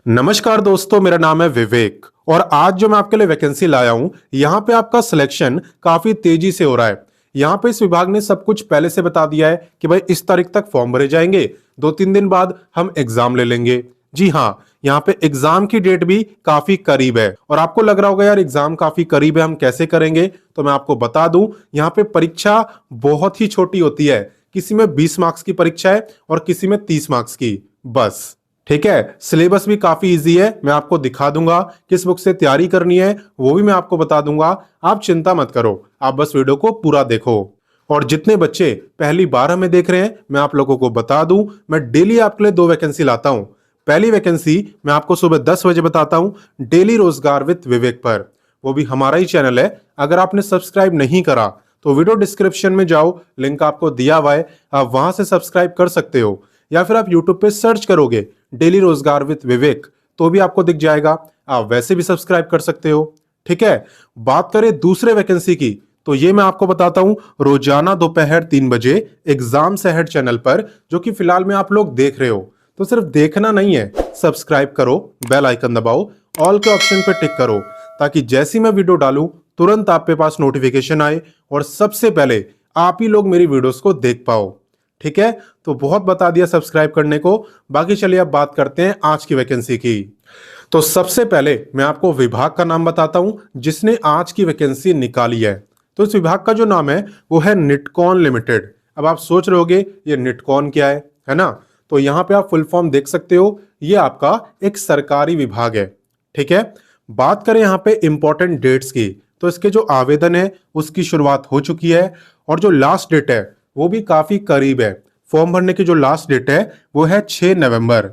नमस्कार दोस्तों, मेरा नाम है विवेक और आज जो मैं आपके लिए वैकेंसी लाया हूं, यहां पे आपका सिलेक्शन काफी तेजी से हो रहा है। यहां पे इस विभाग ने सब कुछ पहले से बता दिया है कि भाई इस तारीख तक फॉर्म भरे जाएंगे, 2-3 दिन बाद हम एग्जाम ले लेंगे। जी हाँ, यहाँ पे एग्जाम की डेट भी काफी करीब है और आपको लग रहा होगा यार एग्जाम काफी करीब है, हम कैसे करेंगे। तो मैं आपको बता दूं, यहाँ पे परीक्षा बहुत ही छोटी होती है। किसी में 20 मार्क्स की परीक्षा है और किसी में 30 मार्क्स की, बस। ठीक है, सिलेबस भी काफी इजी है, मैं आपको दिखा दूंगा किस बुक से तैयारी करनी है, वो भी मैं आपको बता दूंगा। आप चिंता मत करो, आप बस वीडियो को पूरा देखो। और जितने बच्चे पहली बार हमें देख रहे हैं, मैं आप लोगों को बता दूं, मैं डेली आपके लिए 2 वैकेंसी लाता हूं। पहली वैकेंसी मैं आपको सुबह 10 बजे बताता हूं, डेली रोजगार विद विवेक पर। वो भी हमारा ही चैनल है। अगर आपने सब्सक्राइब नहीं करा तो वीडियो डिस्क्रिप्शन में जाओ, लिंक आपको दिया हुआ है, आप वहां से सब्सक्राइब कर सकते हो। या फिर आप यूट्यूब पे सर्च करोगे डेली रोजगार विद विवेक तो भी आपको दिख जाएगा, आप वैसे भी सब्सक्राइब कर सकते हो। ठीक है, बात करें दूसरे वैकेंसी की, तो ये मैं आपको बताता हूं रोजाना दोपहर 3 बजे एग्जाम से हेड चैनल पर, जो कि फिलहाल में आप लोग देख रहे हो। तो सिर्फ देखना नहीं है, सब्सक्राइब करो, बेल आइकन दबाओ, ऑल के ऑप्शन पे टिक करो, ताकि जैसी मैं वीडियो डालूं तुरंत आपके पास नोटिफिकेशन आए और सबसे पहले आप ही लोग मेरी वीडियोस को देख पाओ। ठीक है, तो बहुत बता दिया सब्सक्राइब करने को। बाकी चलिए अब बात करते हैं आज की वैकेंसी की। तो सबसे पहले मैं आपको विभाग का नाम बताता हूं जिसने आज की वैकेंसी निकाली है। तो इस विभाग का जो नाम है वो है निटकॉन लिमिटेड। अब आप सोच रहे होगे ये निटकॉन क्या है ना। तो यहां पे आप फुल फॉर्म देख सकते हो, ये आपका एक सरकारी विभाग है। ठीक है, बात करें यहाँ पे इंपॉर्टेंट डेट्स की, तो इसके जो आवेदन है उसकी शुरुआत हो चुकी है और जो लास्ट डेट है वो भी काफी करीब है। फॉर्म भरने की जो लास्ट डेट है वो है 6 नवंबर।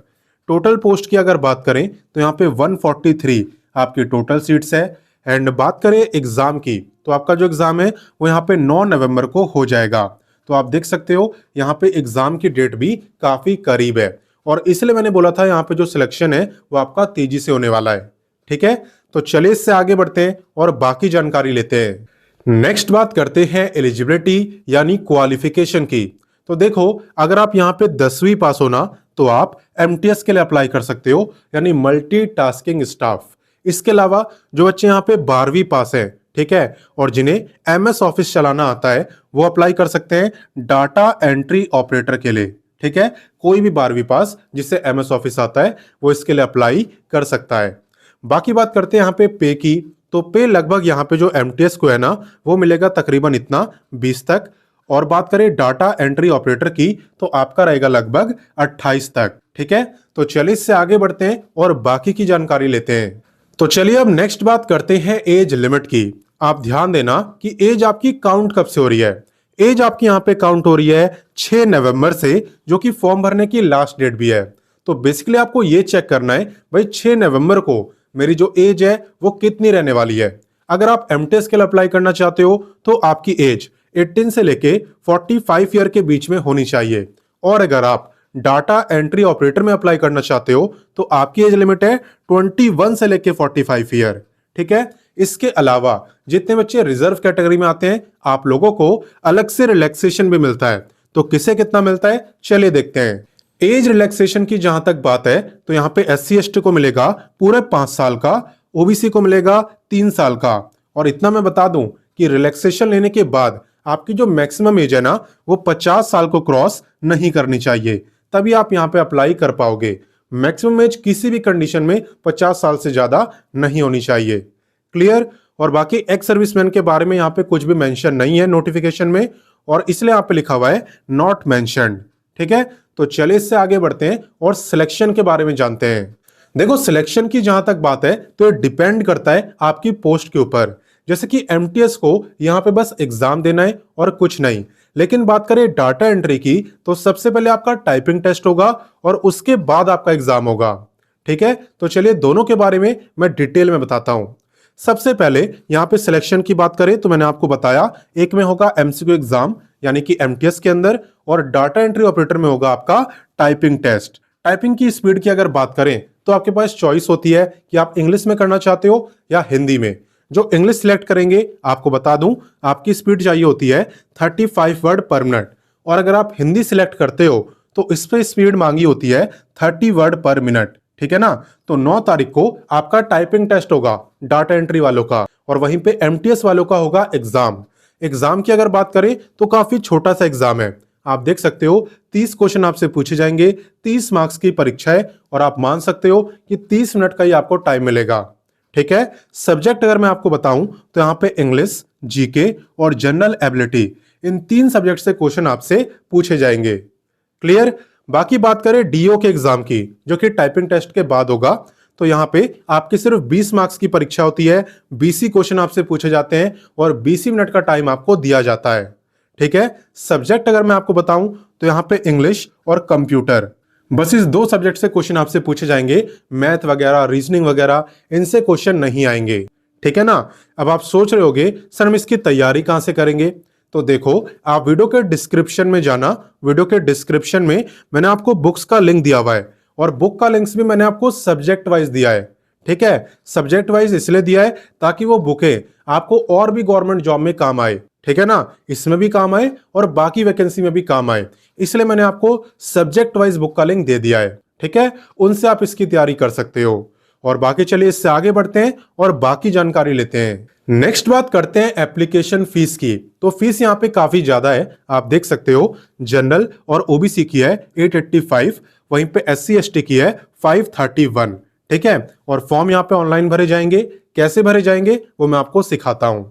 टोटल पोस्ट की अगर बात करें तो यहाँ पे 143 आपकी टोटल सीट्स है। एंड बात करें एग्जाम की, तो आपका जो एग्जाम है वो यहाँ पे 9 नवंबर को हो जाएगा। तो आप देख सकते हो यहाँ पे एग्जाम की डेट भी काफी करीब है और इसलिए मैंने बोला था यहाँ पे जो सिलेक्शन है वो आपका तेजी से होने वाला है। ठीक है, तो चलिए इससे आगे बढ़ते हैं और बाकी जानकारी लेते हैं। नेक्स्ट बात करते हैं एलिजिबिलिटी यानी क्वालिफिकेशन की। तो देखो, अगर आप यहाँ पे 10वीं पास हो ना तो आप एमटीएस के लिए अप्लाई कर सकते हो, यानी मल्टीटास्किंग स्टाफ। इसके अलावा जो बच्चे यहाँ पे 12वीं पास है, ठीक है, और जिन्हें एमएस ऑफिस चलाना आता है, वो अप्लाई कर सकते हैं डाटा एंट्री ऑपरेटर के लिए। ठीक है, कोई भी 12वीं पास जिससे एमएस ऑफिस आता है वो इसके लिए अप्लाई कर सकता है। बाकी बात करते हैं यहाँ पे पे की। तो पे लगभग यहाँ पे जो एमटीएस को है ना वो मिलेगा तकरीबन इतना 20 तक। और बात करें डाटा एंट्री ऑपरेटर की तो आपका रहेगा लगभग 28 तक। ठीक है, तो चलिए इससे आगे बढ़ते हैं और बाकी की जानकारी लेते हैं। तो चलिए अब नेक्स्ट बात करते हैं एज लिमिट की। आप ध्यान देना कि एज आपकी काउंट कब से हो रही है। एज आपकी यहाँ पे काउंट हो रही है 6 नवंबर से, जो कि फॉर्म भरने की लास्ट डेट भी है। तो बेसिकली आपको ये चेक करना है भाई 6 नवंबर को मेरी जो एज है वो कितनी रहने वाली है। अगर आप एमटीएस के लिए अप्लाई करना चाहते हो तो आपकी एज 18 से लेके 45 ईयर के बीच में होनी चाहिए। और अगर आप डाटा एंट्री ऑपरेटर में अप्लाई करना चाहते हो तो आपकी एज लिमिट है 21 से लेके 45 ईयर। ठीक है, इसके अलावा जितने बच्चे रिजर्व कैटेगरी में आते हैं आप लोगों को अलग से रिलैक्सेशन भी मिलता है। तो किसे कितना मिलता है चलिए देखते हैं। एज रिलैक्सेशन की जहां तक बात है तो यहाँ पे SC ST को मिलेगा पूरे 5 साल का, ओबीसी को मिलेगा 3 साल का। और इतना मैं बता दूं कि रिलैक्सेशन लेने के बाद आपकी जो मैक्सिमम एज है ना वो 50 साल को क्रॉस नहीं करनी चाहिए, तभी आप यहाँ पे अप्लाई कर पाओगे। मैक्सिमम एज किसी भी कंडीशन में 50 साल से ज्यादा नहीं होनी चाहिए। क्लियर। और बाकी एक्स सर्विसमैन के बारे में यहाँ पे कुछ भी मेंशन नहीं है नोटिफिकेशन में, और इसलिए यहाँ पे लिखा हुआ है नॉट मेंशन्ड। ठीक है, तो चलिए इससे आगे बढ़ते हैं और सिलेक्शन के बारे में जानते हैं। देखो, सिलेक्शन की जहां तक बात है तो ये डिपेंड करता है आपकी पोस्ट के ऊपर। जैसे कि एमटीएस को यहाँ पे बस एग्जाम देना है और कुछ नहीं। लेकिन बात करें डाटा एंट्री की तो सबसे पहले आपका टाइपिंग टेस्ट होगा और उसके बाद आपका एग्जाम होगा। ठीक है, तो चलिए दोनों के बारे में मैं डिटेल में बताता हूं। सबसे पहले यहाँ पे सिलेक्शन की बात करें तो मैंने आपको बताया एक में होगा एमसीक्यू एग्जाम यानी कि एमटीएस के अंदर, और डाटा एंट्री ऑपरेटर में होगा आपका टाइपिंग टेस्ट। टाइपिंग की स्पीड की अगर बात करें तो आपके पास चॉइस होती है कि आप इंग्लिश में करना चाहते हो या हिंदी में। जो इंग्लिश सिलेक्ट करेंगे आपको बता दूं आपकी स्पीड चाहिए होती है 35 वर्ड पर मिनट, और अगर आप हिंदी सिलेक्ट करते हो तो इस पे स्पीड मांगी होती है 30 वर्ड पर मिनट। ठीक है ना। तो 9 तारीख को आपका टाइपिंग टेस्ट होगा डाटा एंट्री वालों का, और वहीं पे एमटीएस वालों का होगा एग्जाम। एग्जाम की अगर बात करें तो काफी छोटा सा एग्जाम है। आप देख सकते हो 30 क्वेश्चन आपसे पूछे जाएंगे, 30 मार्क्स की परीक्षा है, और आप मान सकते हो कि 30 मिनट का ही आपको टाइम मिलेगा। ठीक है। सब्जेक्ट अगर मैं आपको बताऊं तो यहाँ पे इंग्लिश, जीके और जनरल एबिलिटी, इन 3 सब्जेक्ट से क्वेश्चन आपसे पूछे जाएंगे। क्लियर। बाकी बात करें डीओ के एग्जाम की, जो कि टाइपिंग टेस्ट के बाद होगा, तो यहां पे आपकी सिर्फ 20 मार्क्स की परीक्षा होती है, 20 ही क्वेश्चन आपसे पूछे जाते हैं और 20 ही मिनट का टाइम आपको दिया जाता है। ठीक है। सब्जेक्ट अगर मैं आपको बताऊं तो यहां पे इंग्लिश और कंप्यूटर, बस इस 2 सब्जेक्ट से क्वेश्चन आपसे पूछे जाएंगे। मैथ वगैरह, रीजनिंग वगैरह, इनसे क्वेश्चन नहीं आएंगे। ठीक है ना। अब आप सोच रहे होगे सर हम इसकी तैयारी कहां से करेंगे, तो देखो आप वीडियो के डिस्क्रिप्शन में जाना। वीडियो के डिस्क्रिप्शन में मैंने आपको बुक्स का लिंक दिया हुआ है, और बुक का लिंक्स भी मैंने आपको सब्जेक्ट वाइज दिया है। ठीक है। सब्जेक्ट वाइज इसलिए दिया है ताकि वो बुकें आपको और भी गवर्नमेंट जॉब में काम आए। ठीक है ना, इसमें भी काम आए और बाकी वैकेंसी में भी काम आए, इसलिए मैंने आपको सब्जेक्ट वाइज बुक का लिंक दे दिया है। ठीक है। उनसे आप इसकी तैयारी कर सकते हो। और बाकी चलिए इससे आगे बढ़ते हैं और बाकी जानकारी लेते हैं। नेक्स्ट बात करते हैं एप्लीकेशन फीस की। तो फीस यहाँ पे काफी ज्यादा है, आप देख सकते हो। जनरल और ओबीसी की है 885, वहीं पे SC ST की है 531। ठीक है। और फॉर्म यहाँ पे ऑनलाइन भरे जाएंगे। कैसे भरे जाएंगे वो मैं आपको सिखाता हूं।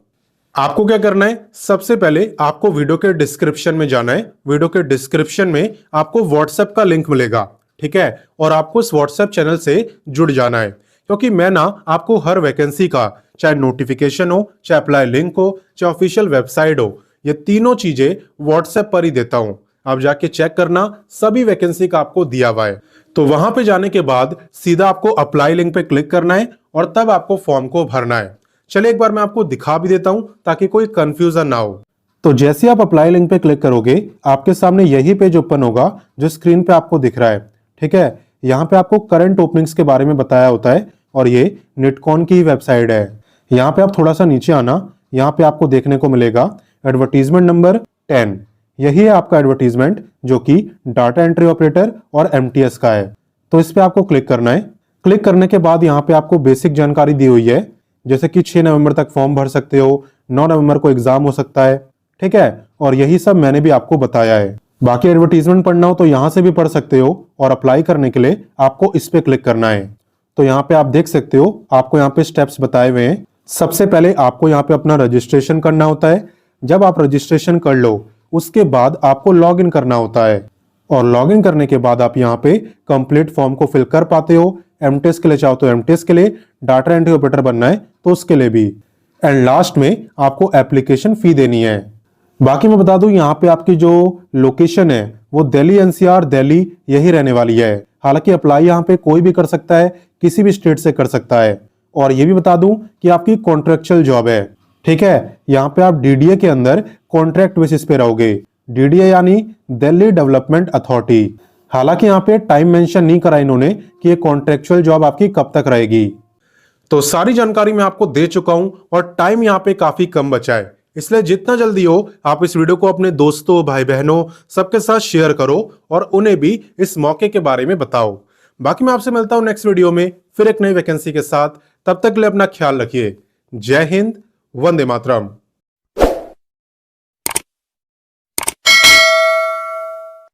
आपको क्या करना है, सबसे पहले आपको वीडियो के डिस्क्रिप्शन में जाना है। वीडियो के डिस्क्रिप्शन में आपको व्हाट्सएप का लिंक मिलेगा। ठीक है। और आपको इस व्हाट्सएप चैनल से जुड़ जाना है, क्योंकि मैं ना आपको हर वैकेंसी का, चाहे नोटिफिकेशन हो, चाहे अप्लाई लिंक हो, चाहे ऑफिशियल वेबसाइट हो, ये तीनों चीजें व्हाट्सएप पर ही देता हूं। आप जाके चेक करना, सभी वैकेंसी का आपको दिया हुआ है। तो वहां पे जाने के बाद सीधा आपको अप्लाई लिंक पे क्लिक करना है और तब आपको फॉर्म को भरना है। चलिए एक बार मैं आपको दिखा भी देता हूं ताकि कोई कंफ्यूजन ना हो। तो जैसे आप अप्लाई लिंक पे क्लिक करोगे, आपके सामने यही पेज ओपन होगा जो स्क्रीन पे आपको दिख रहा है। ठीक है। यहाँ पे आपको करंट ओपनिंग्स के बारे में बताया होता है, और ये निटकॉन की वेबसाइट है। यहाँ पे आप थोड़ा सा नीचे आना, यहाँ पे आपको देखने को मिलेगा एडवर्टीजमेंट नंबर 10। यही है आपका एडवर्टीजमेंट, जो कि डाटा एंट्री ऑपरेटर और MTS का है। तो इस पे आपको क्लिक करना है। क्लिक करने के बाद यहाँ पे आपको बेसिक जानकारी दी हुई है, जैसे कि 6 नवंबर तक फॉर्म भर सकते हो, 9 नवंबर को एग्जाम हो सकता है। ठीक है। और यही सब मैंने भी आपको बताया है। बाकी एडवर्टीजमेंट पढ़ना हो तो यहाँ से भी पढ़ सकते हो, और अप्लाई करने के लिए आपको इस पे क्लिक करना है। तो यहाँ पे आप देख सकते हो, आपको यहाँ पे स्टेप्स बताए हुए हैं। सबसे पहले आपको यहाँ पे अपना रजिस्ट्रेशन करना होता है। जब आप रजिस्ट्रेशन कर लो, उसके बाद आपको लॉग इन करना होता है, और लॉग इन करने के बाद आप यहाँ पे कंप्लीट फॉर्म को फिल कर पाते हो। MTS के लिए चाहो तो MTS के लिए, डाटा एंट्री ऑपरेटर बनना है तो उसके लिए भी, एंड लास्ट में आपको एप्लीकेशन फी देनी है। बाकी मैं बता दूं, यहाँ पे आपकी जो लोकेशन है वो दिल्ली NCR दिल्ली यही रहने वाली है। हालांकि अप्लाई यहाँ पे कोई भी कर सकता है, किसी भी स्टेट से कर सकता है। और ये भी बता दूं कि आपकी कॉन्ट्रेक्चुअल जॉब है। ठीक है। यहाँ पे आप DDA के अंदर कॉन्ट्रैक्ट बेसिस पे रहोगे। DDA यानी दिल्ली डेवलपमेंट अथॉरिटी। हालांकि यहाँ पे टाइम मेंशन नहीं करा इन्होंने कि ये कॉन्ट्रेक्चुअल जॉब आपकी कब तक रहेगी। तो सारी जानकारी मैं आपको दे चुका हूं, और टाइम यहाँ पे काफी कम बचा है, इसलिए जितना जल्दी हो आप इस वीडियो को अपने दोस्तों, भाई बहनों सबके साथ शेयर करो और उन्हें भी इस मौके के बारे में बताओ। बाकी मैं आपसे मिलता हूं नेक्स्ट वीडियो में फिर एक नई वैकेंसी के साथ। तब तक के लिए अपना ख्याल रखिए। जय हिंद, वंदे मातरम।